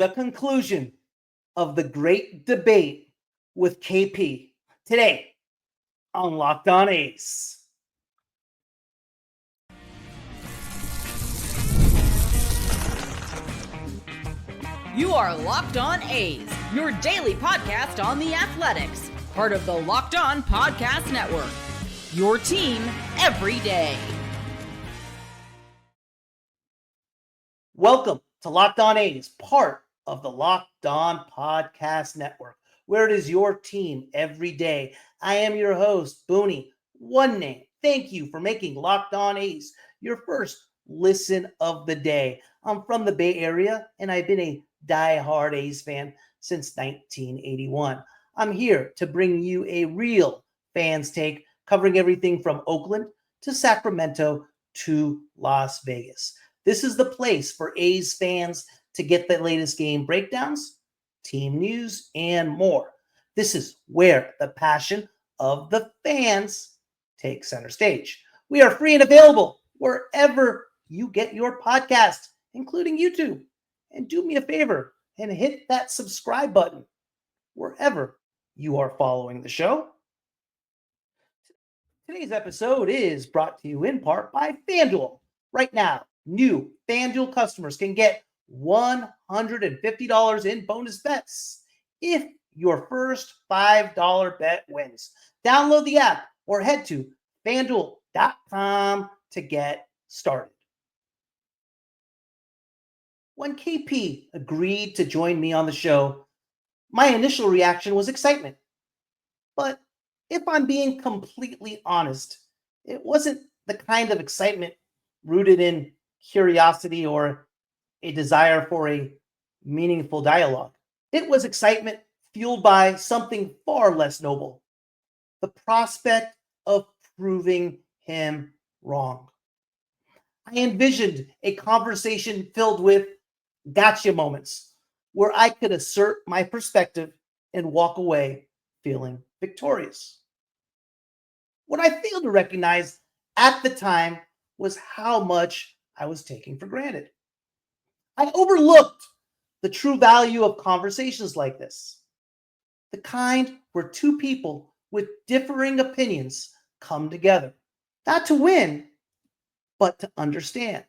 the conclusion of the great debate with KP today on Locked On A's. You are Locked On A's, your daily podcast on the Athletics, part of the Locked On Podcast Network. Your team every day. Welcome to Locked On A's, part of the Locked On Podcast Network, where it is your team every day. I am your host, Booney, one name. Thank you for making Locked On A's your first listen of the day. I'm from the Bay Area, and I've been a die-hard A's fan since 1981. I'm here to bring you a real fan's take, covering everything from Oakland to Sacramento to Las Vegas. This is the place for A's fans to get the latest game breakdowns, team news, and more. This is where the passion of the fans takes center stage. We are free and available wherever you get your podcast, including YouTube. And do me a favor and hit that subscribe button wherever you are following the show. Today's episode is brought to you in part by FanDuel. Right now, new FanDuel customers can get $150 in bonus bets if your first $5 bet wins. Download the app or head to FanDuel.com to get started. When KP agreed to join me on the show, my initial reaction was excitement. But if I'm being completely honest, it wasn't the kind of excitement rooted in curiosity or a desire for a meaningful dialogue. It was excitement fueled by something far less noble: the prospect of proving him wrong. I envisioned a conversation filled with gotcha moments where I could assert my perspective and walk away feeling victorious. What I failed to recognize at the time was how much I was taking for granted. I overlooked the true value of conversations like this, the kind where two people with differing opinions come together, not to win, but to understand.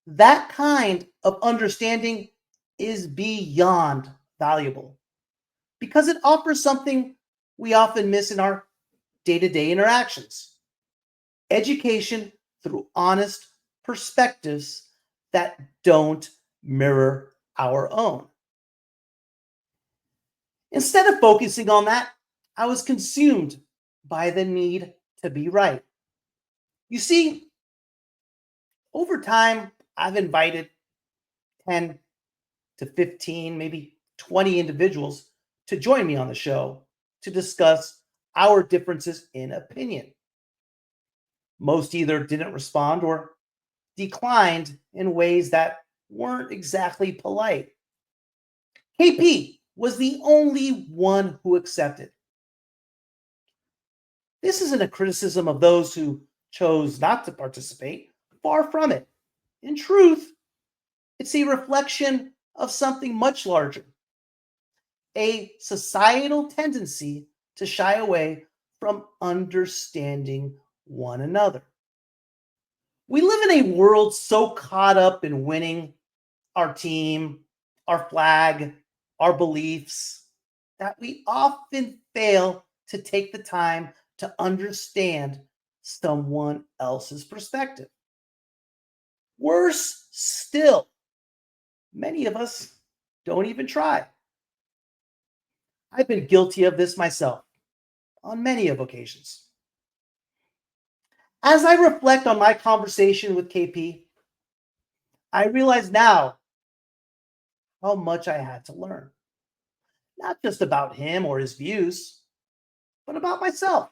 That kind of understanding is beyond valuable because it offers something we often miss in our day-to-day interactions: education through honest perspectives that don't mirror our own. Instead of focusing on that, I was consumed by the need to be right. You see, over time, I've invited 10 to 15, maybe 20 individuals to join me on the show to discuss our differences in opinion. Most either didn't respond or declined in ways that weren't exactly polite. KP was the only one who accepted. This isn't a criticism of those who chose not to participate. Far from it. In truth, it's a reflection of something much larger: a societal tendency to shy away from understanding one another. We live in a world so caught up in winning our team, our flag, our beliefs, that we often fail to take the time to understand someone else's perspective. Worse still, many of us don't even try. I've been guilty of this myself on many of occasions. As I reflect on my conversation with KP, I realize now how much I had to learn. Not just about him or his views, but about myself.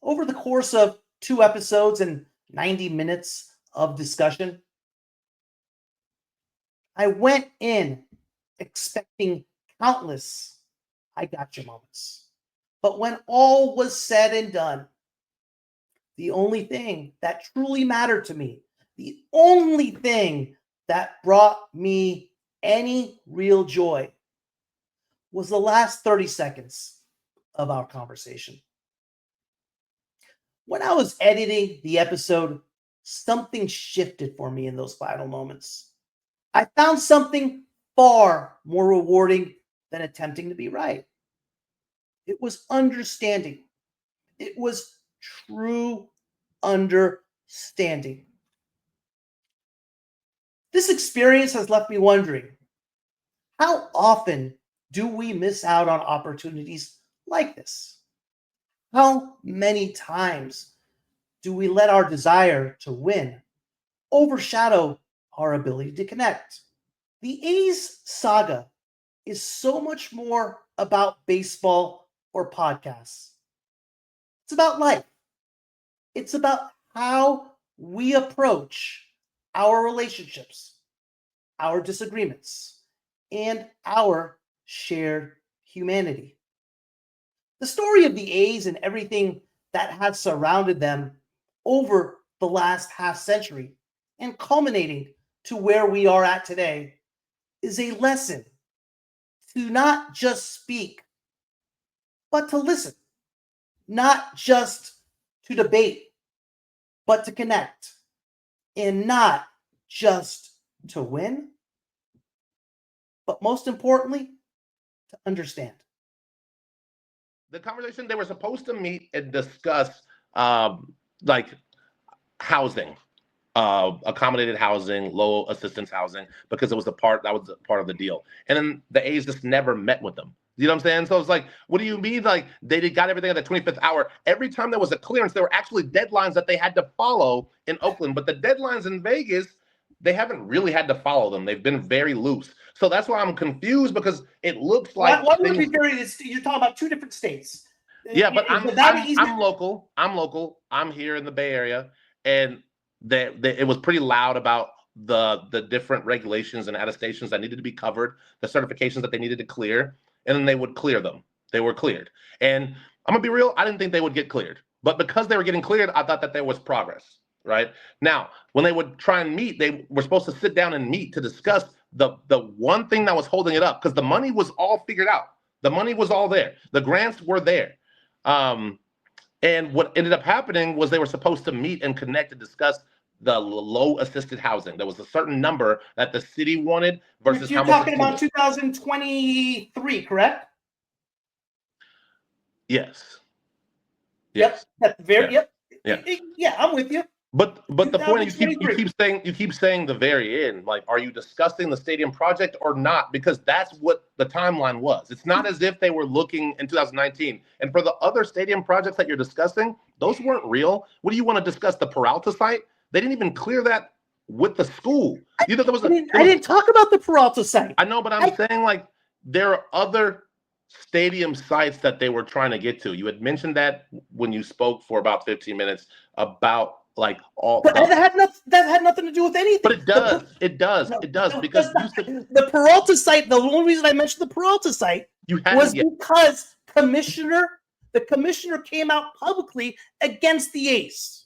Over the course of 2 episodes and 90 minutes of discussion, I went in expecting countless I gotcha moments. But when all was said and done, the only thing that truly mattered to me, the only thing that brought me any real joy was the last 30 seconds of our conversation. When I was editing the episode, something shifted for me in those final moments. I found something far more rewarding than attempting to be right. It was understanding. It was true understanding. This experience has left me wondering, how often do we miss out on opportunities like this? How many times do we let our desire to win overshadow our ability to connect? The A's saga is so much more about baseball or podcasts. It's about life. It's about how we approach our relationships, our disagreements, and our shared humanity. The story of the A's and everything that has surrounded them over the last half century and culminating to where we are at today is a lesson to not just speak, but to listen, not just to debate, but to connect, and not just to win, but most importantly, to understand. The conversation, they were supposed to meet and discuss like housing, accommodated housing, low assistance housing, because it was part of the deal. And then the A's just never met with them. You know what I'm saying? So it's like, what do you mean? Like they got everything at the 25th hour. Every time there was a clearance, there were actually deadlines that they had to follow in Oakland. But the deadlines in Vegas, they haven't really had to follow them. They've been very loose. So that's why I'm confused, because it looks like Why would it be very? You're talking about two different states. Yeah, but I'm local. I'm local. I'm here in the Bay Area, and it was pretty loud about the different regulations and attestations that needed to be covered, the certifications that they needed to clear, and then they would clear them. They were cleared. And I'm gonna be real, I didn't think they would get cleared. But because they were getting cleared, I thought that there was progress, right? Now, when they would try and meet, they were supposed to sit down and meet to discuss the one thing that was holding it up, because the money was all figured out. The money was all there. The grants were there. And what ended up happening was they were supposed to meet and connect and discuss the low assisted housing. There was a certain number that the city wanted versus You're how much. You're talking about 2023, correct? Yes. Yes. Yep. Yep. Yeah. Yeah, I'm with you. But the point is, you keep saying the very end, like, are you discussing the stadium project or not? Because that's what the timeline was. It's not as if they were looking in 2019. And for the other stadium projects that you're discussing, those weren't real. What do you want to discuss? The Peralta site? They didn't even clear that with the school. I didn't talk about the Peralta site. I know, but I'm saying, like, there are other stadium sites that they were trying to get to. You had mentioned that when you spoke for about 15 minutes about like all. But that had nothing to do with anything. But it does. Because the Peralta site. The only reason I mentioned the Peralta site was because the commissioner came out publicly against the A's.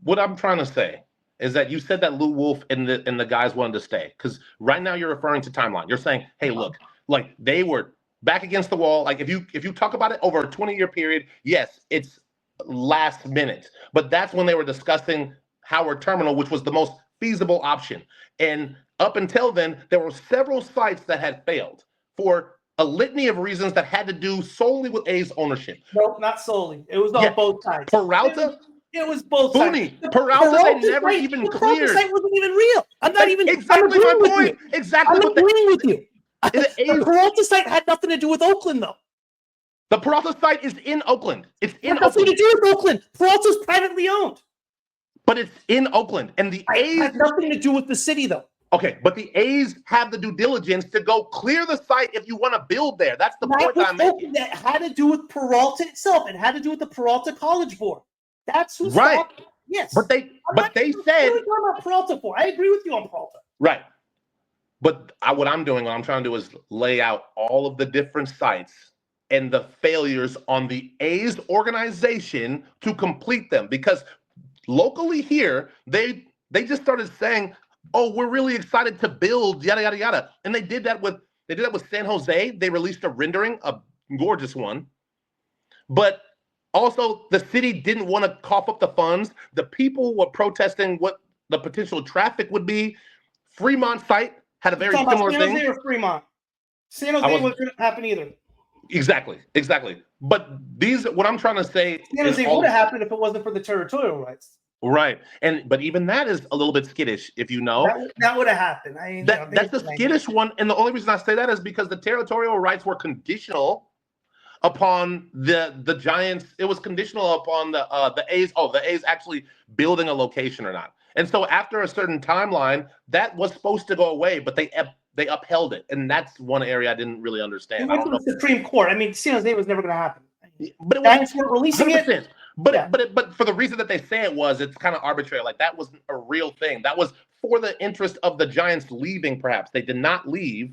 What I'm trying to say is that you said that Lou Wolf and the guys wanted to stay, because right now you're referring to timeline. You're saying, hey, look, like they were back against the wall. Like if you talk about it over a 20-year period, yes, it's last minute. But that's when they were discussing Howard Terminal, which was the most feasible option. And up until then, there were several sites that had failed for a litany of reasons that had to do solely with A's ownership. No, not solely. It was on both sides. Peralta? It was both sides. Peralta, they never even cleared. The site wasn't even real. I'm not even. Exactly my point. Exactly. I'm agreeing with you. The Peralta site had nothing to do with Oakland, though. The Peralta site is in Oakland. It's in nothing Oakland. to do with Oakland. Peralta's privately owned. But it's in Oakland. And the A's has nothing to do with the city, though. Okay, but the A's have the due diligence to go clear the site if you want to build there. That's the point I'm making. That had to do with Peralta itself. It had to do with the Peralta College Board. That's who's right. Yes. But they said. What are you talking about Peralta for? I agree with you on Peralta. Right. But what I'm trying to do is lay out all of the different sites and the failures on the A's organization to complete them. Because locally here, they just started saying oh, we're really excited to build, yada yada yada. And they did that with San Jose. They released a rendering, a gorgeous one. But also the city didn't want to cough up the funds. The people were protesting what the potential traffic would be. Fremont site had a very similar thing. San Jose or Fremont? San Jose wasn't happen either. Exactly. But what I'm trying to say, San Jose would have happened if it wasn't for the territorial rights. Right, but even that is a little bit skittish, if you know. That would have happened. That's the skittish one, and the only reason I say that is because the territorial rights were conditional upon the Giants. It was conditional upon the A's. Oh, the A's actually building a location or not. And so after a certain timeline, that was supposed to go away, but they upheld it, and that's one area I didn't really understand. It went to the Supreme Court. I mean, San Jose was never going to happen. But Giants weren't releasing 100%. It. But for the reason that they say it's kind of arbitrary. Like that wasn't a real thing. That was for the interest of the Giants leaving. Perhaps they did not leave.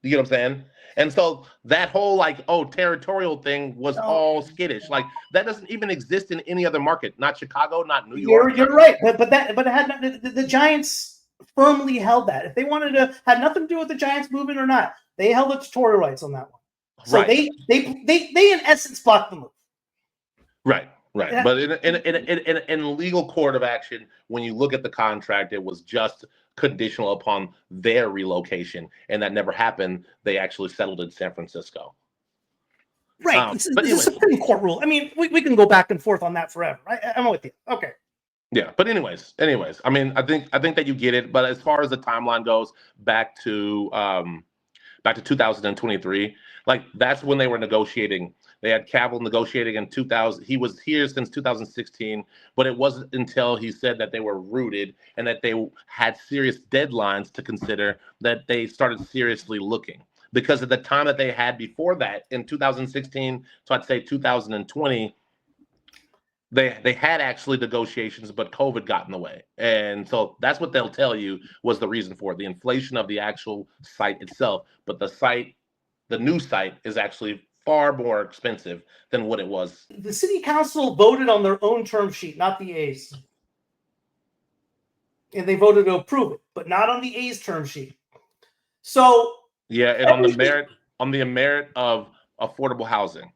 You know what I'm saying? And so that whole territorial thing was all skittish. Like that doesn't even exist in any other market. Not Chicago, not New York. You're right. But it had the Giants firmly held that. If they wanted to, had nothing to do with the Giants moving or not. They held the territorial rights on that one. So right. they in essence blocked the move. Right. Yeah. But in legal court of action, when you look at the contract, it was just conditional upon their relocation, and that never happened. They actually settled in San Francisco. Right. It's a Supreme Court rule. I mean, we can go back and forth on that forever. I'm with you. Okay. Yeah, but anyways, I mean, I think that you get it. But as far as the timeline goes, back to 2023, like that's when they were negotiating. They had Cavill negotiating in 2000. He was here since 2016, but it wasn't until he said that they were rooted and that they had serious deadlines to consider that they started seriously looking. Because at the time that they had before that, in 2016, so I'd say 2020, they had actually negotiations, but COVID got in the way. And so that's what they'll tell you was the reason for it, the inflation of the actual site itself. But the new site is actually far more expensive than what it was. The city council voted on their own term sheet, not the A's. And they voted to approve it, but not on the A's term sheet. So yeah, and on the merit of affordable housing.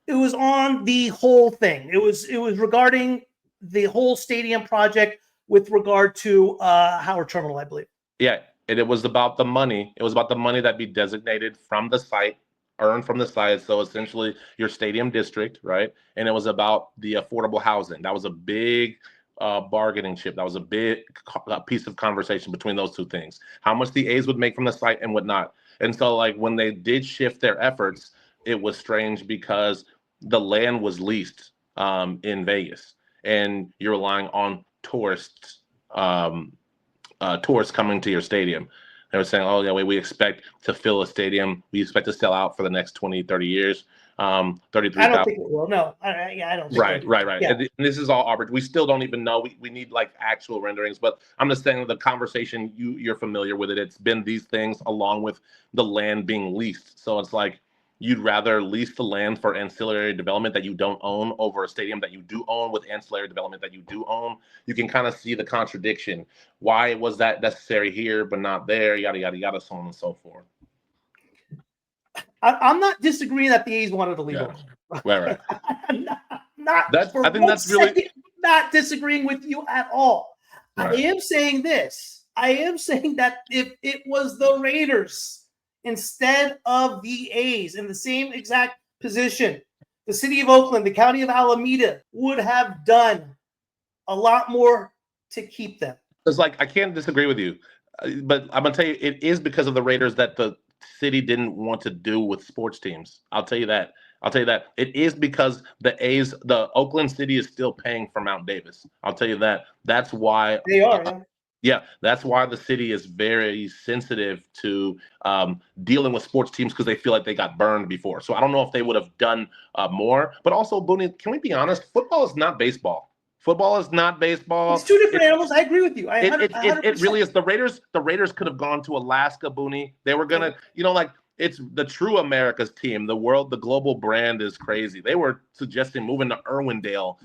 It was on the whole thing. It was regarding the whole stadium project with regard to Howard Terminal, I believe. Yeah, and it was about the money. It was about the money that be designated from the site, earned from the site. So essentially your stadium district, right? And it was about the affordable housing. That was a big bargaining chip. That was a big piece of conversation between those two things. How much the A's would make from the site and whatnot. And so like when they did shift their efforts, it was strange because the land was leased in Vegas, and you're relying on tourists coming to your stadium. They were saying, oh, yeah, we expect to fill a stadium. We expect to sell out for the next 20, 30 years. 33,000. I don't think it will. No, I don't think Right. Yeah. And this is all arbitrary. We still don't even know. We need like actual renderings. But I'm just saying the conversation, you're familiar with it. It's been these things along with the land being leased. So it's like, you'd rather lease the land for ancillary development that you don't own over a stadium that you do own with ancillary development that you do own. You can kind of see the contradiction. Why was that necessary here but not there? Yada, yada, yada, so on and so forth. I'm not disagreeing that the A's wanted to leave. Yeah. Right. I think that's really not disagreeing with you at all. Right. I am saying this. I am saying that if it was the Raiders instead of the A's in the same exact position, the city of Oakland, the county of Alameda would have done a lot more to keep them. It's like, I can't disagree with you, but I'm going to tell you, it is because of the Raiders that the city didn't want to do with sports teams. I'll tell you that. It is because the Oakland City is still paying for Mount Davis. I'll tell you that. That's why they are. Yeah, that's why the city is very sensitive to dealing with sports teams because they feel like they got burned before. So I don't know if they would have done more. But also, Booney, can we be honest? Football is not baseball. It's two different animals. I agree with you. It really is. The Raiders could have gone to Alaska, Booney. They were gonna, it's the true America's team. The global brand is crazy. They were suggesting moving to Irwindale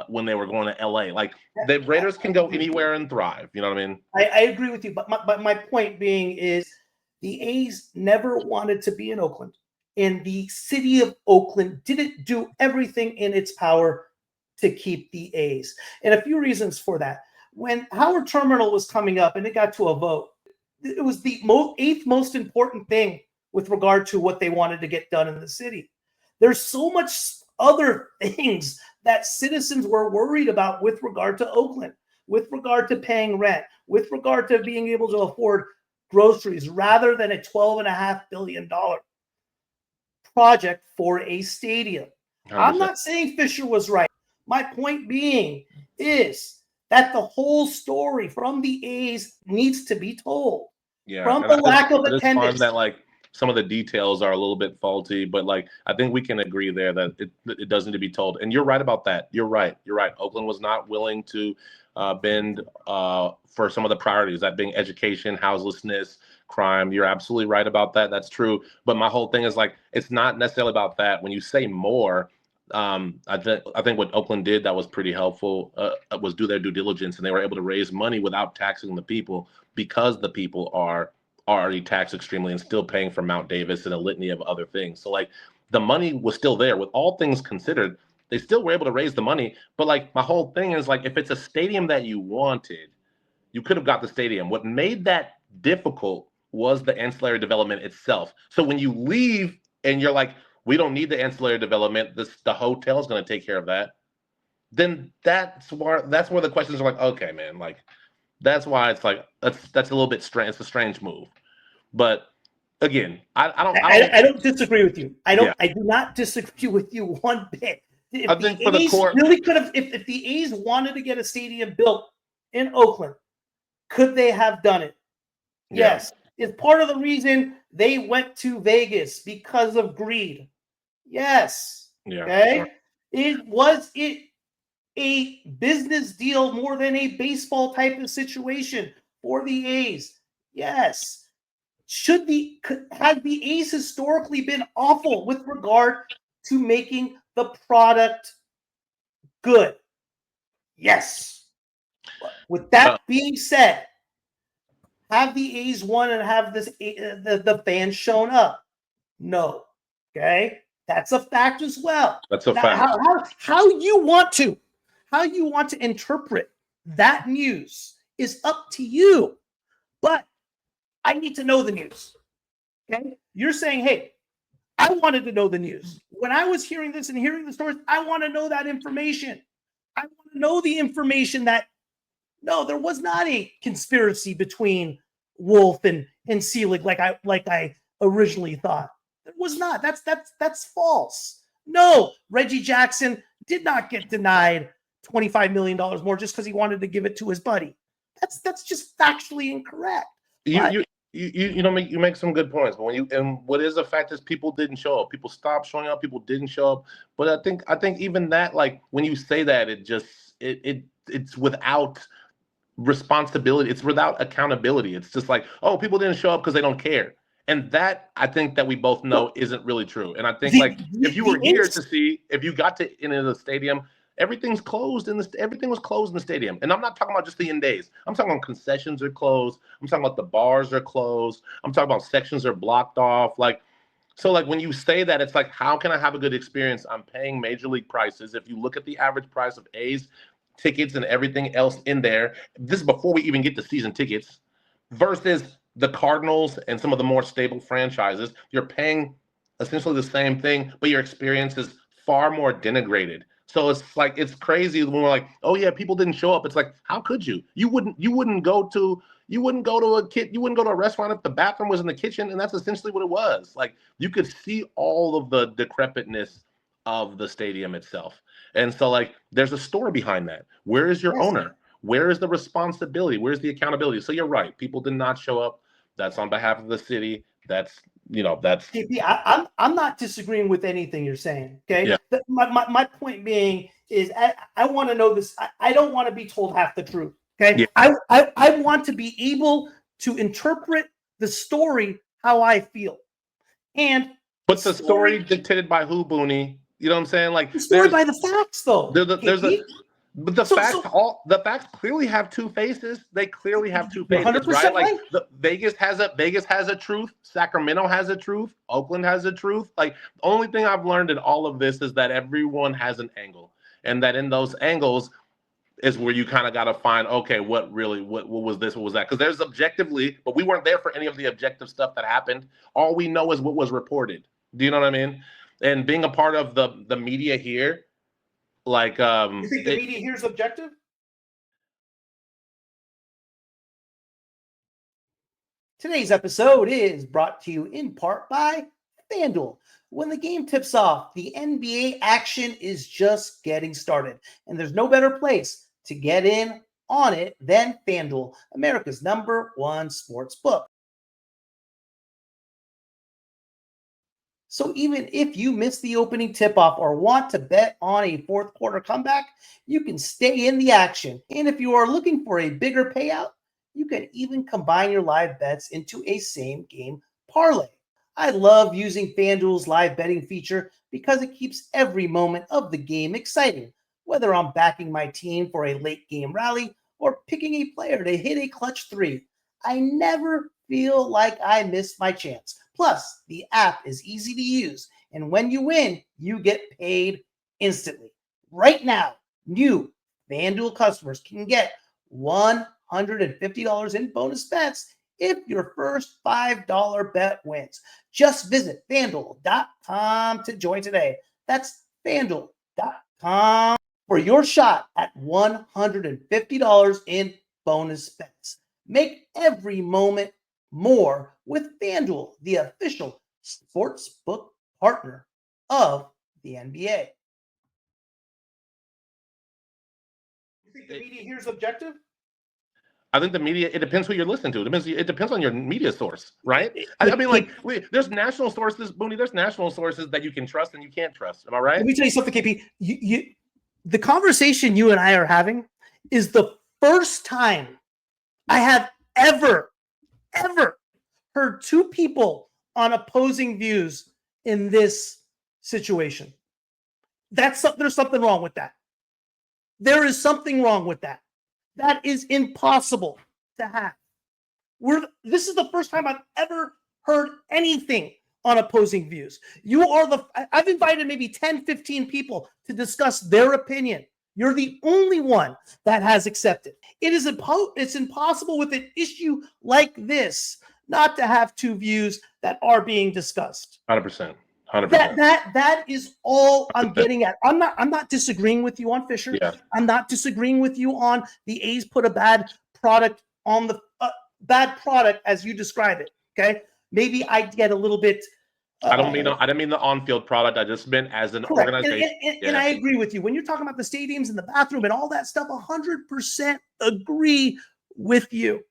when they were going to LA. Like the Raiders can go anywhere and thrive. You know what I mean? I agree with you, but my point being is the A's never wanted to be in Oakland, and the city of Oakland didn't do everything in its power to keep the A's. And a few reasons for that. When Howard Terminal was coming up and it got to a vote, it was the eighth most important thing with regard to what they wanted to get done in the city. There's so much other things that citizens were worried about with regard to Oakland, with regard to paying rent, with regard to being able to afford groceries, rather than a $12.5 billion project for a stadium. 100%. I'm not saying Fisher was right. My point being is that the whole story from the A's needs to be told. Yeah, from the lack of attendance. That like some of the details are a little bit faulty, but like I think we can agree there that it does need to be told. And you're right about that. You're right. Oakland was not willing to bend for some of the priorities, that being education, houselessness, crime. You're absolutely right about that. That's true. But my whole thing is like it's not necessarily about that. When you say more, I think what Oakland did that was pretty helpful was do their due diligence, and they were able to raise money without taxing the people, because the people are already taxed extremely and still paying for Mount Davis and a litany of other things. So like the money was still there. With all things considered, they still were able to raise the money. But like my whole thing is like, if it's a stadium that you wanted, you could have got the stadium. What made that difficult was the ancillary development itself. So when you leave and you're like, we don't need the ancillary development, the hotel is going to take care of that, then that's where the questions are like, okay, man, like that's why it's like that's a little bit strange. It's a strange move. But again, I don't disagree with you. I do not disagree with you one bit. If I think the A's really could have, if the A's wanted to get a stadium built in Oakland, could they have done it? Yeah. Yes. It's part of the reason they went to Vegas, because of greed. Yes. Yeah. Okay. Was it a business deal more than a baseball type of situation for the A's? Yes. Had the A's historically been awful with regard to making the product good? Yes. With that being said, have the A's won and have the fans shown up? No. Okay. That's a fact as well. That's a fact. How you want to interpret that news is up to you. But I need to know the news. Okay? You're saying, hey, I wanted to know the news. When I was hearing this and hearing the stories, I want to know that information. I want to know the information that, no, there was not a conspiracy between Wolf and Selig like I originally thought. There was not. That's false. No, Reggie Jackson did not get denied $25 million more just because he wanted to give it to his buddy. That's just factually incorrect. You make some good points, but what is a fact is people didn't show up. People stopped showing up. People didn't show up. But I think even that, like when you say that, it's without responsibility. It's without accountability. It's just like, oh, people didn't show up because they don't care. And that I think that we both know isn't really true. And I think if you were here to see, if you got to into the stadium, everything was closed in the stadium. And I'm not talking about just the end days. I'm talking about concessions are closed. I'm talking about the bars are closed. I'm talking about sections are blocked off. So when you say that, it's like, how can I have a good experience? I'm paying major league prices. If you look at the average price of A's tickets and everything else in there, this is before we even get to season tickets, versus the Cardinals and some of the more stable franchises, you're paying essentially the same thing, but your experience is far more denigrated. So it's like, it's crazy when we're like, oh yeah, people didn't show up. It's like, how could you? You wouldn't go to a restaurant if the bathroom was in the kitchen, and that's essentially what it was. Like, you could see all of the decrepitness of the stadium itself. And so like, there's a story behind that. Where is your owner? Where is the responsibility? Where's the accountability? So you're right. People did not show up. That's on behalf of the city. That's. I'm not disagreeing with anything you're saying. Okay. Yeah. My point being is I want to know this. I don't want to be told half the truth. Okay. Yeah. I want to be able to interpret the story how I feel. But the story dictated by who, Booney? You know what I'm saying? Like destroyed by the facts, though. But the facts clearly have two faces. They clearly have two faces, right? Like Vegas has a truth. Sacramento has a truth. Oakland has a truth. Like the only thing I've learned in all of this is that everyone has an angle, and that in those angles is where you kind of got to find, okay, what was this? What was that? Because there's objectively, but we weren't there for any of the objective stuff that happened. All we know is what was reported. Do you know what I mean? And being a part of the media here, like you think the media here is objective? Today's episode is brought to you in part by FanDuel. When the game tips off, the NBA action is just getting started, and there's no better place to get in on it than FanDuel, America's #1 sports book. So even if you miss the opening tip-off or want to bet on a fourth quarter comeback, you can stay in the action. And if you are looking for a bigger payout, you can even combine your live bets into a same game parlay. I love using FanDuel's live betting feature because it keeps every moment of the game exciting. Whether I'm backing my team for a late game rally or picking a player to hit a clutch three, I never feel like I missed my chance. Plus, the app is easy to use, and when you win, you get paid instantly. Right now, new FanDuel customers can get $150 in bonus bets if your first $5 bet wins. Just visit FanDuel.com to join today. That's FanDuel.com for your shot at $150 in bonus bets. Make every moment more with FanDuel, the official sportsbook partner of the NBA. You think the media here is objective? I think the media, it depends who you're listening to. It depends on your media source, right? I mean, like, there's national sources, Booney, there's national sources that you can trust and you can't trust. Am I right? Let me tell you something, KP. The conversation you and I are having is the first time I have ever heard two people on opposing views in this situation. There's something wrong with that. There is something wrong with that. That is impossible to have. This is the first time I've ever heard anything on opposing views. I've invited maybe 10, 15 people to discuss their opinion. You're the only one that has accepted. It's impossible with an issue like this not to have two views that are being discussed. 100%. That is all I'm getting at. I'm not disagreeing with you on Fisher. Yeah. I'm not disagreeing with you on the A's put a bad product on the bad product as you describe it. Okay, maybe I get a little bit. I didn't mean the on-field product. I just meant as an organization. And I agree with you when you're talking about the stadiums and the bathroom and all that stuff. 100% agree with you.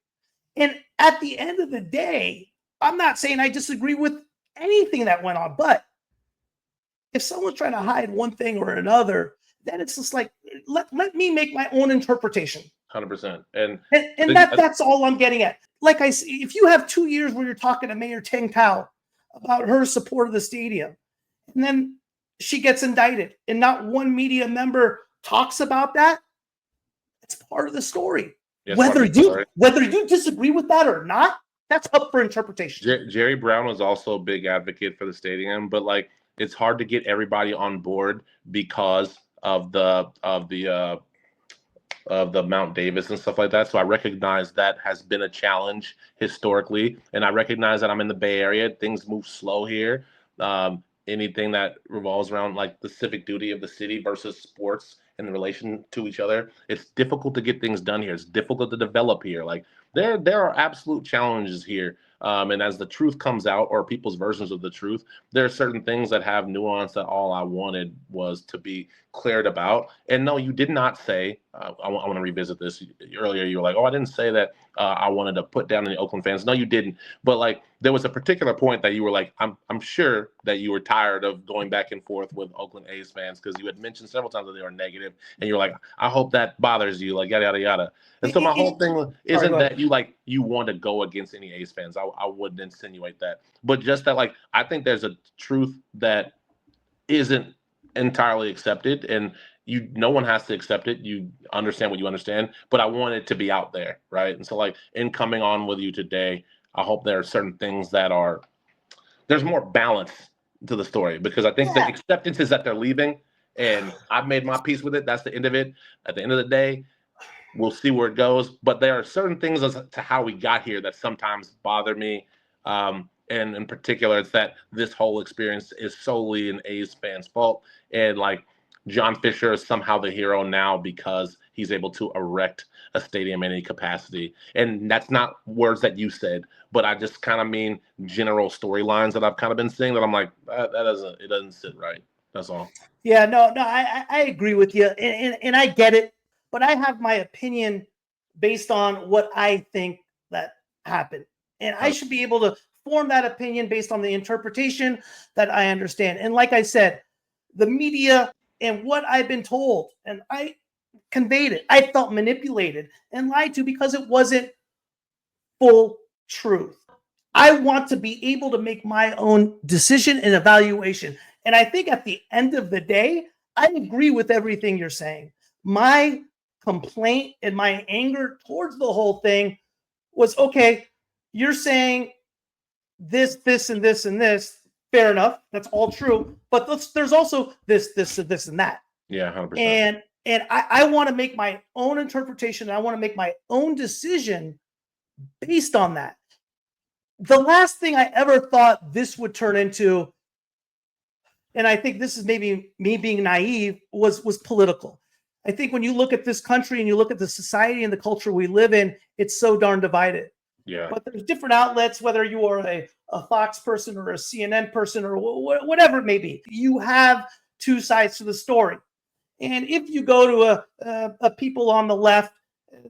And at the end of the day, I'm not saying I disagree with anything that went on, but if someone's trying to hide one thing or another, then it's just like, let me make my own interpretation. 100%. And that's all I'm getting at. Like I say, if you have 2 years where you're talking to Mayor Teng Tao about her support of the stadium, and then she gets indicted and not one media member talks about that, it's part of the story. Yes, whether you disagree with that or not, that's up for interpretation. Jerry Brown was also a big advocate for the stadium, but like it's hard to get everybody on board because of the Mount Davis and stuff like that. So I recognize that has been a challenge historically, and I recognize that I'm in the Bay Area. Things move slow here. Anything that revolves around like the civic duty of the city versus sports in relation to each other, it's difficult to get things done here. It's difficult to develop here. Like there are absolute challenges here. And as the truth comes out, or people's versions of the truth, there are certain things that have nuance that all I wanted was to be cleared about. And no, you did not say, I want to revisit this. Earlier, you were like, oh, I didn't say that I wanted to put down any Oakland fans. No, you didn't. But like, there was a particular point that you were like, I'm sure that you were tired of going back and forth with Oakland A's fans because you had mentioned several times that they were negative. And you're like, I hope that bothers you, like yada, yada, yada. And so my whole thing isn't that you want to go against any A's fans. I wouldn't insinuate that. But just that, like, I think there's a truth that isn't entirely accept it, and no one has to accept it. You understand what you understand, but I want it to be out there, right? And so, like, in coming on with you today, I hope there are certain things there's more balance to the story, because I think the acceptance is that they're leaving, and I've made my peace with it. That's the end of it. At the end of the day, we'll see where it goes. But there are certain things as to how we got here that sometimes bother me. And in particular, it's that this whole experience is solely an A's fan's fault. And like, John Fisher is somehow the hero now because he's able to erect a stadium in any capacity. And that's not words that you said, but I just kind of mean general storylines that I've kind of been seeing that I'm like, it doesn't sit right. That's all. Yeah, no, I agree with you. And I get it, but I have my opinion based on what I think that happened. And I should be able to form that opinion based on the interpretation that I understand. And like I said, the media and what I've been told, and I conveyed it, I felt manipulated and lied to because it wasn't full truth. I want to be able to make my own decision and evaluation. And I think at the end of the day, I agree with everything you're saying. My complaint and my anger towards the whole thing was, okay, you're saying this, and this, and this. Fair enough. That's all true. But there's also this, and that. Yeah, 100%. And I want to make my own interpretation. And I want to make my own decision based on that. The last thing I ever thought this would turn into, and I think this is maybe me being naive, was political. I think when you look at this country and you look at the society and the culture we live in, it's so darn divided. Yeah. But there's different outlets, whether you are a Fox person or a CNN person or whatever it may be. You have two sides to the story. And if you go to a people on the left,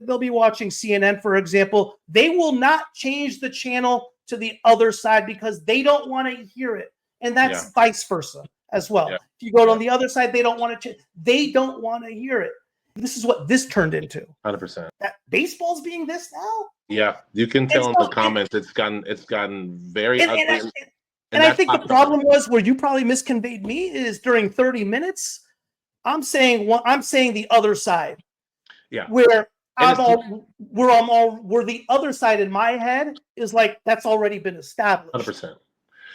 they'll be watching CNN, for example. They will not change the channel to the other side because they don't want to hear it. And that's vice versa as well. Yeah. If you go on the other side, they don't want to. They don't want to hear it. This is what this turned into. 100%. That baseball's being this now. Yeah, you can tell in the comments. It's gotten very ugly. And I think the problem was where you probably misconveyed me is during 30 minutes. I'm saying the other side. Yeah. Where where the other side in my head is like that's already been established. 100%.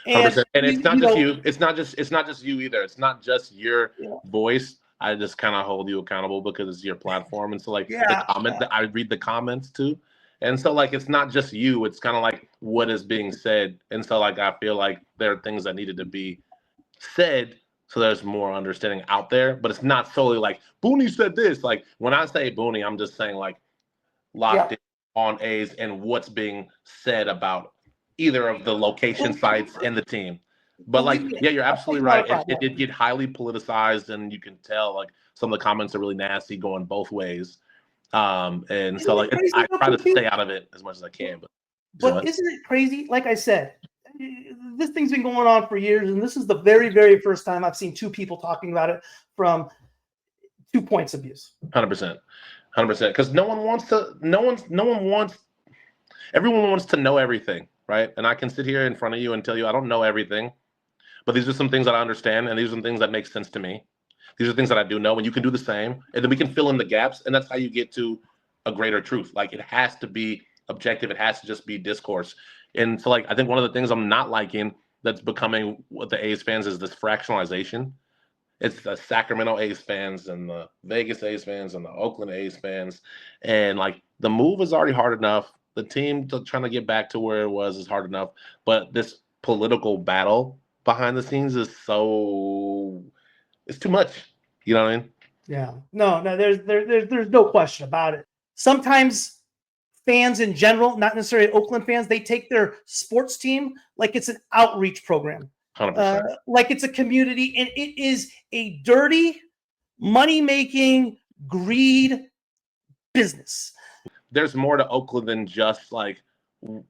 100%. And it's not just you. It's not just you either. It's not just your voice. I just kind of hold you accountable because it's your platform. And so like the comment that I read the comments too. And so like it's not just you, it's kind of like what is being said. And so like I feel like there are things that needed to be said so there's more understanding out there, but it's not solely like Booney said this. Like when I say Booney, I'm just saying like locked in on A's and what's being said about either of the location sites and the team. But like, yeah, you're absolutely right. It did get highly politicized, and you can tell like some of the comments are really nasty going both ways. And so like I try to stay out of it as much as I can. But isn't it crazy? Like I said, this thing's been going on for years, and this is the very, very first time I've seen two people talking about it from 2 points of view. 100%. Because everyone wants to know everything, right? And I can sit here in front of you and tell you I don't know everything, but these are some things that I understand, and these are some things that make sense to me. These are things that I do know, and you can do the same, and then we can fill in the gaps, and that's how you get to a greater truth. Like it has to be objective. It has to just be discourse. And so like I think one of the things I'm not liking that's becoming with the A's fans is this fractionalization. It's the Sacramento A's fans and the Vegas A's fans and the Oakland A's fans. And like the move is already hard enough. The team trying to get back to where it was is hard enough. But this political battle behind the scenes is it's too much. You know what I mean? Yeah. No, there's no question about it. Sometimes fans in general, not necessarily Oakland fans, they take their sports team like it's an outreach program. 100%. Like it's a community, and it is a dirty, money-making, greed business. There's more to Oakland than just like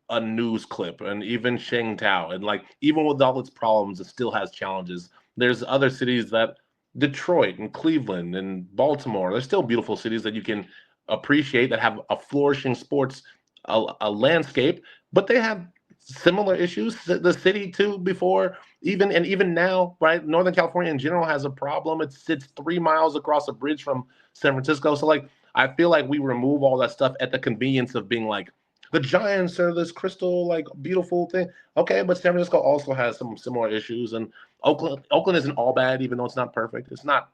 a news clip, and even Sheng Tao, and like even with all its problems, it still has challenges. There's other cities that Detroit and Cleveland and Baltimore. There's still beautiful cities that you can appreciate that have a flourishing sports a landscape, but they have similar issues. The city too before even now, right? Northern California in general has a problem. It sits 3 miles across a bridge from San Francisco. So like I feel like we remove all that stuff at the convenience of being like the Giants are this crystal like beautiful thing. Okay, but San Francisco also has some similar issues, and Oakland isn't all bad, even though it's not perfect. It's not.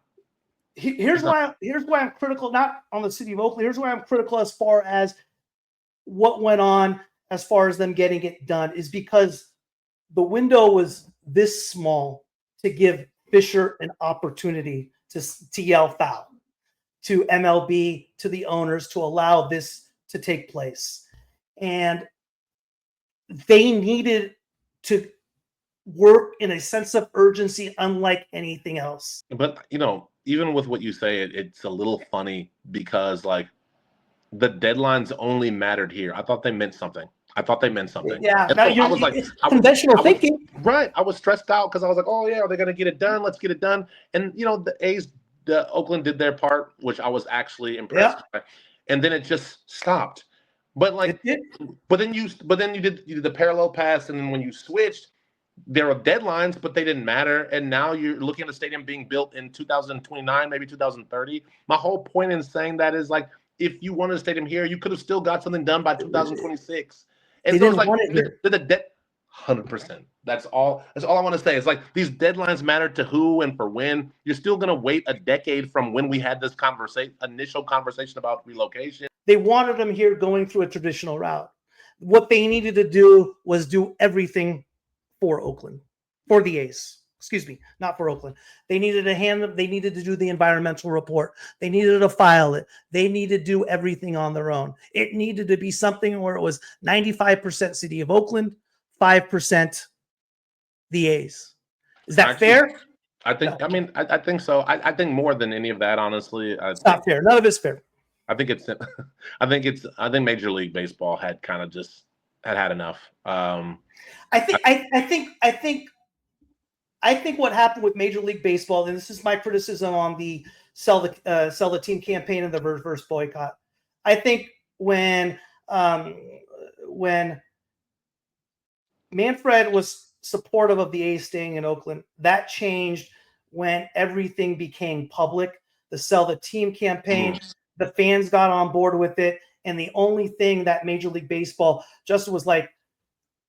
Here's why I'm critical, not on the city of Oakland. Here's why I'm critical as far as what went on as far as them getting it done is because the window was this small to give Fisher an opportunity to yell foul, to MLB, to the owners, to allow this to take place. And they needed to work in a sense of urgency unlike anything else. But, even with what you say, it's a little funny because, like, the deadlines only mattered here. I thought they meant something. Yeah. And now so I was like, conventional thinking. Right. I was stressed out because I was like, oh, yeah, are they going to get it done? Let's get it done. And, the Oakland did their part, which I was actually impressed by. And then it just stopped. But then you did the parallel pass, and then when you switched, there were deadlines, but they didn't matter. And now you're looking at a stadium being built in 2029, maybe 2030. My whole point in saying that is like, if you wanted a stadium here, you could have still got something done by 2026. And so it's like the 100%. That's all I want to say. It's like these deadlines matter to who and for when. You're still going to wait a decade from when we had this initial conversation about relocation. They wanted them here going through a traditional route. What they needed to do was do everything for Oakland, for the A's. Excuse me, not for Oakland. They needed to do the environmental report. They needed to file it. They needed to do everything on their own. It needed to be something where it was 95% city of Oakland, 5% the A's. Is that fair? I think. No. I mean, I think so. I think more than any of that, honestly. It's not fair. None of it's fair. I think Major League Baseball had kind of just had enough. I think what happened with Major League Baseball, and this is my criticism on the sell the team campaign and the reverse boycott. I think when Manfred was supportive of the A's staying in Oakland, that changed when everything became public. The sell the team campaign, the fans got on board with it, and the only thing that Major League Baseball just was like,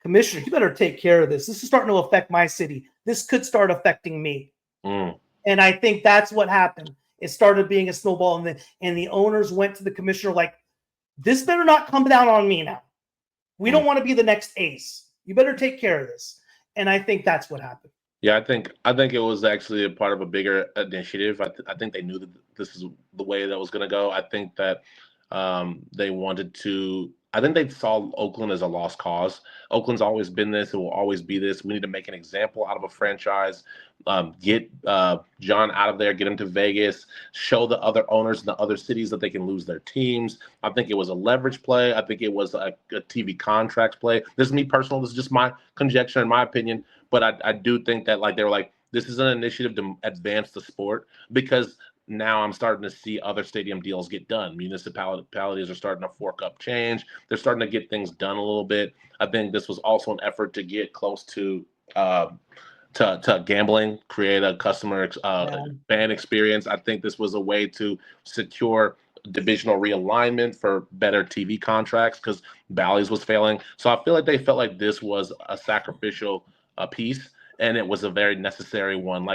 Commissioner, you better take care of this. This is starting to affect my city. This could start affecting me. And I think that's what happened. It started being a snowball, and the owners went to the commissioner like, this better not come down on me now. We don't want to be the next Ace. You better take care of this. And I think that's what happened. Yeah, I think it was actually a part of a bigger initiative. I think they knew that this is the way that was going to go. I think that they wanted to. I think they saw Oakland as a lost cause. Oakland's always been this. It will always be this. We need to make an example out of a franchise. Get John out of there. Get him to Vegas. Show the other owners in the other cities that they can lose their teams. I think it was a leverage play. I think it was a TV contract play. This is me personal. This is just my conjecture and my opinion. But I do think that they were like, this is an initiative to advance the sport because now I'm starting to see other stadium deals get done. Municipalities are starting to fork up change. They're starting to get things done a little bit. I think this was also an effort to get close to gambling, create a customer fan experience. I think this was a way to secure divisional realignment for better TV contracts because Bally's was failing. So I feel like they felt like this was a sacrificial piece. And it was a very necessary one.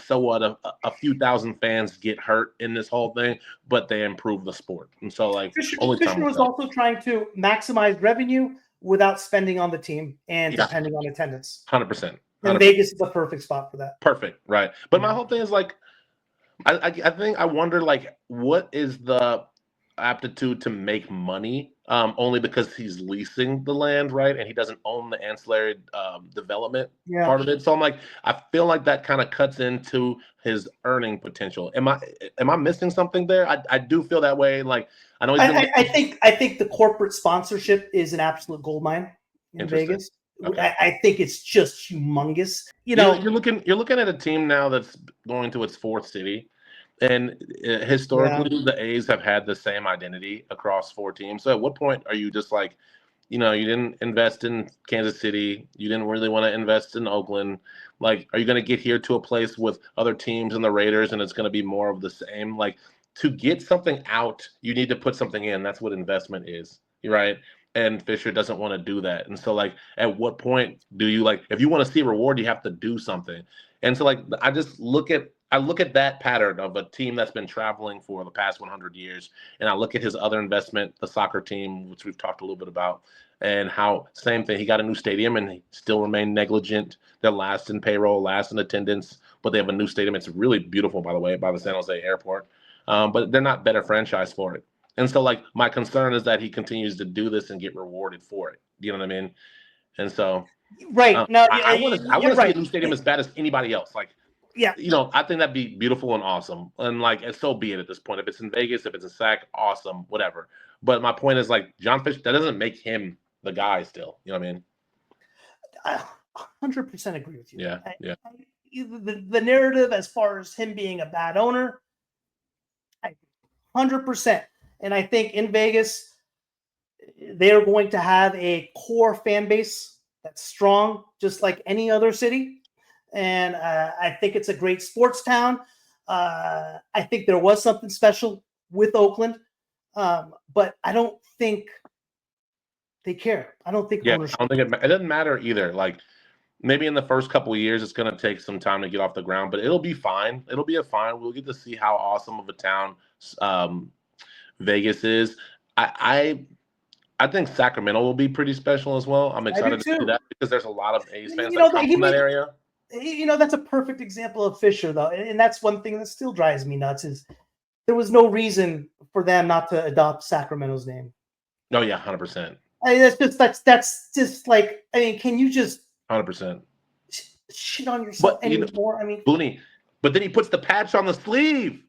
So what? A few thousand fans get hurt in this whole thing, but they improve the sport. And so, Fisher was also trying to maximize revenue without spending on the team and depending on attendance. 100%. And Vegas is the perfect spot for that. Perfect, right? But my whole thing is I wonder what is the aptitude to make money only because he's leasing the land, right? And he doesn't own the ancillary development part of it. So I feel like that kind of cuts into his earning potential. Am I missing something there? I do feel that way. I know I think the corporate sponsorship is an absolute goldmine in Vegas. Okay. I think it's just humongous. You're looking at a team now that's going to its fourth city. And historically, the A's have had the same identity across 4 teams. So at what point are you just you didn't invest in Kansas City. You didn't really want to invest in Oakland. Like, are you going to get here to a place with other teams and the Raiders, and it's going to be more of the same? Like, to get something out, you need to put something in. That's what investment is, right? And Fisher doesn't want to do that. And so, like, at what point do you, like, if you want to see reward, you have to do something. And so, like, I look at that pattern of a team that's been traveling for the past 100 years, and I look at his other investment, the soccer team, which we've talked a little bit about, and how same thing. He got a new stadium, and he still remained negligent. They're last in payroll, last in attendance, but they have a new stadium. It's really beautiful, by the way, by the San Jose airport. But they're not better franchise for it. And so, like, my concern is that he continues to do this and get rewarded for it. You know what I mean? And so, right. No, I want to see a new stadium as bad as anybody else. Like, yeah, I think that'd be beautiful and awesome. And, like, and so be it at this point. If it's in Vegas, if it's in SAC, awesome, whatever. But my point is, like, John Fisher, that doesn't make him the guy still. You know what I mean? I 100% agree with you. Yeah. The narrative as far as him being a bad owner, 100%. And I think in Vegas, they're going to have a core fan base that's strong, just like any other city. And I think it's a great sports town. I think there was something special with Oakland, but I don't think they care. I don't think ownership. I don't think it doesn't matter either. Like, maybe in the first couple of years, it's going to take some time to get off the ground, but it'll be fine. It'll be fine. We'll get to see how awesome of a town Vegas is. I think Sacramento will be pretty special as well. I'm excited to see that because there's a lot of A's fans that come from that area. That's a perfect example of Fisher, though, and that's one thing that still drives me nuts is there was no reason for them not to adopt Sacramento's name. Oh yeah, 100%. That's just like, I mean, can you just 100% shit on yourself anymore? I mean, Booney, but then he puts the patch on the sleeve.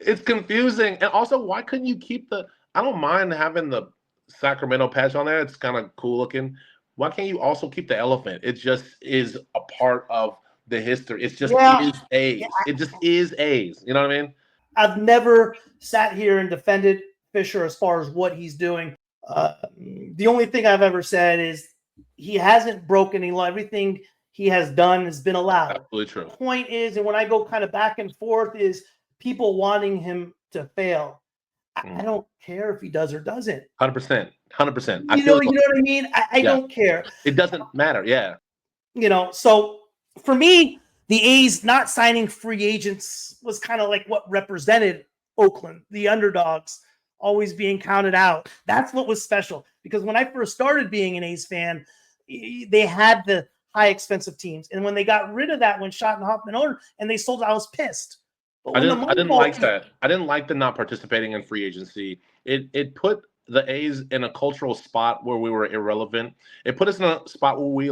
It's confusing. And also, why couldn't you keep I don't mind having the Sacramento patch on there. It's kind of cool looking. Why can't you also keep the elephant? It just is a part of the history. It's just is A's. It just is A's. You know what I mean? I've never sat here and defended Fisher as far as what he's doing. The only thing I've ever said is he hasn't broken any law. Everything he has done has been allowed. Absolutely true. The point is, and when I go kind of back and forth, is people wanting him to fail. I don't care if he does or doesn't. 100%. 100%. You know what I mean? I don't care. It doesn't matter. Yeah. So for me, the A's not signing free agents was kind of like what represented Oakland, the underdogs, always being counted out. That's what was special. Because when I first started being an A's fan, they had the high expensive teams. And when they got rid of that, when Schott and Hoffman owned, and they sold, I was pissed. I didn't like that. I didn't like the not participating in free agency. It put the A's in a cultural spot where we were irrelevant. It put us in a spot where we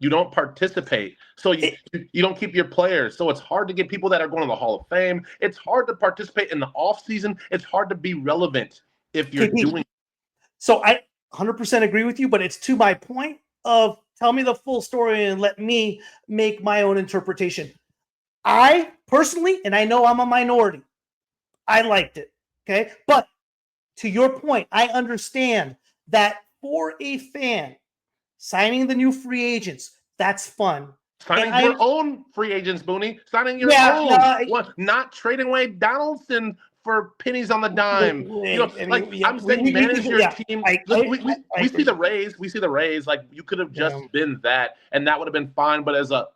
you don't participate. So you don't keep your players. So it's hard to get people that are going to the Hall of Fame. It's hard to participate in the off season. It's hard to be relevant if you're doing. So I 100% agree with you, but it's to my point of tell me the full story and let me make my own interpretation. I personally, and I know I'm a minority, I liked it. Okay. But to your point, I understand that for a fan, signing the new free agents, that's fun. Signing your own free agents, Booney. Signing your own. Not trading away Donaldson for pennies on the dime. I'm saying manage your team. We see the Rays. We see the Rays. Like, you could have just been that, and that would have been fine. But as a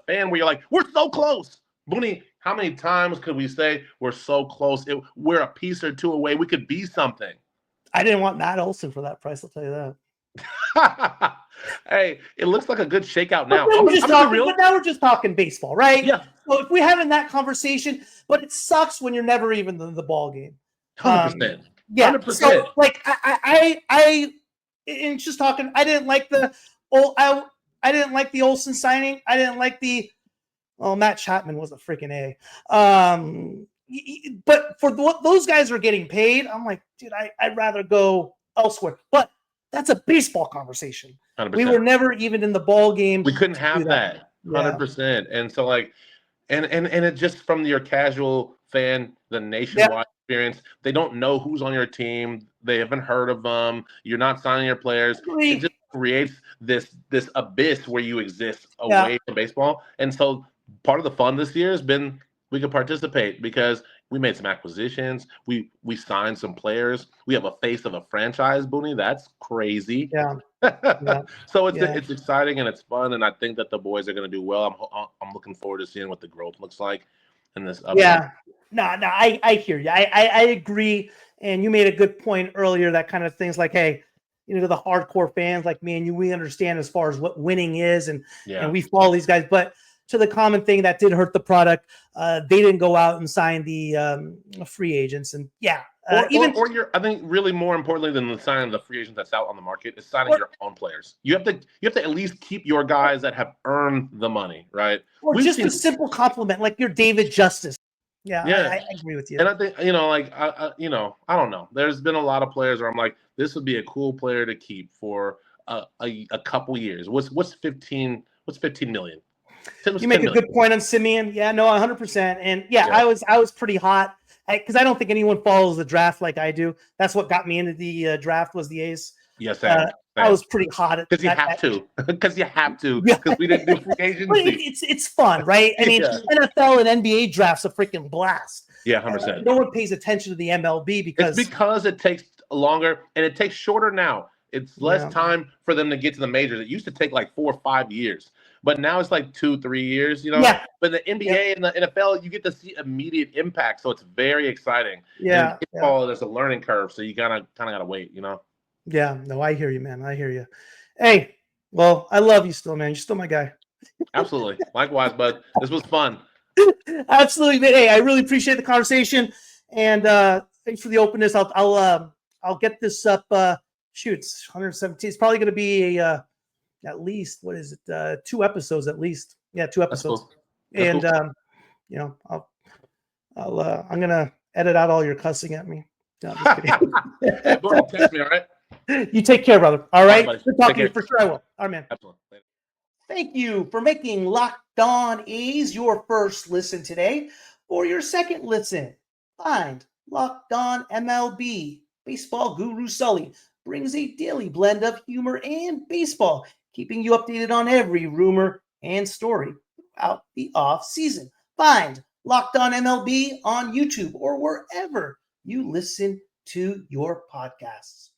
fan, where you're like, we're so close. Booney, how many times could we say we're so close? We're a piece or two away. We could be something. I didn't want Matt Olson for that price. I'll tell you that. Hey, it looks like a good shakeout now. But now we're just talking baseball, right? Yeah. So if we're having that conversation, but it sucks when you're never even in the ball game. 100%. Yeah. 100%. So I and just talking. I didn't like the Olsen signing. I didn't like Matt Chapman was a freaking A. But for what those guys are getting paid, I'm like, dude, I'd rather go elsewhere. But that's a baseball conversation. 100%. We were never even in the ball game. We couldn't have that. 100%. And so and it just from your casual fan, the nationwide experience. They don't know who's on your team. They haven't heard of them. You're not signing your players. It just creates this abyss where you exist away from baseball. And so part of the fun this year has been we could participate because we made some acquisitions. We signed some players. We have a face of a franchise, Booney. That's crazy. So it's exciting and it's fun, and I think that the boys are going to do well. I'm looking forward to seeing what the growth looks like in this. I hear you. I agree, and you made a good point earlier. That kind of things like, hey, the hardcore fans like me and you, we understand as far as what winning is, and we follow these guys, but to the common thing that did hurt the product, they didn't go out and sign the free agents, and I think really more importantly than the signing of the free agents that's out on the market is signing your own players. You have to at least keep your guys that have earned the money, right? Or just a simple compliment, like your David Justice. I agree with you. And I think I don't know. There's been a lot of players where I'm like, this would be a cool player to keep for a couple years. What's 15 million? You make a good point on Simeon. 100%. And I was pretty hot because I don't think anyone follows the draft like I do. That's what got me into the draft was the A's. Yes, I was pretty hot at because you have to because we didn't do free agency. It's fun, right? I mean, NFL and NBA drafts a freaking blast. 100%. No one pays attention to the MLB because it takes longer and it takes shorter now. It's less time for them to get to the majors. It used to take like 4 or 5 years. But now it's like 2-3 years, But the NBA and the NFL, you get to see immediate impact, so it's very exciting. Baseball, there's a learning curve, so you kind of gotta wait, Yeah, no, I hear you, man. I hear you. Hey, well, I love you still, man. You're still my guy. Absolutely, likewise, bud. This was fun. Absolutely, man. Hey, I really appreciate the conversation, and thanks for the openness. I'll get this up. It's 117. It's probably going to be at least, what is it? 2 episodes at least. 2 episodes. Cool. And I'm gonna edit out all your cussing at me. No, I'm just kidding. Go ahead, text me, all right? You take care, brother. All right. Good talking to you. For sure I will. All right, man. Absolutely. Later. Thank you for making Locked On A's your first listen today. For your second listen, find Locked On MLB. Baseball guru Sully brings a daily blend of humor and baseball, keeping you updated on every rumor and story throughout the off season. Find Locked On MLB on YouTube or wherever you listen to your podcasts.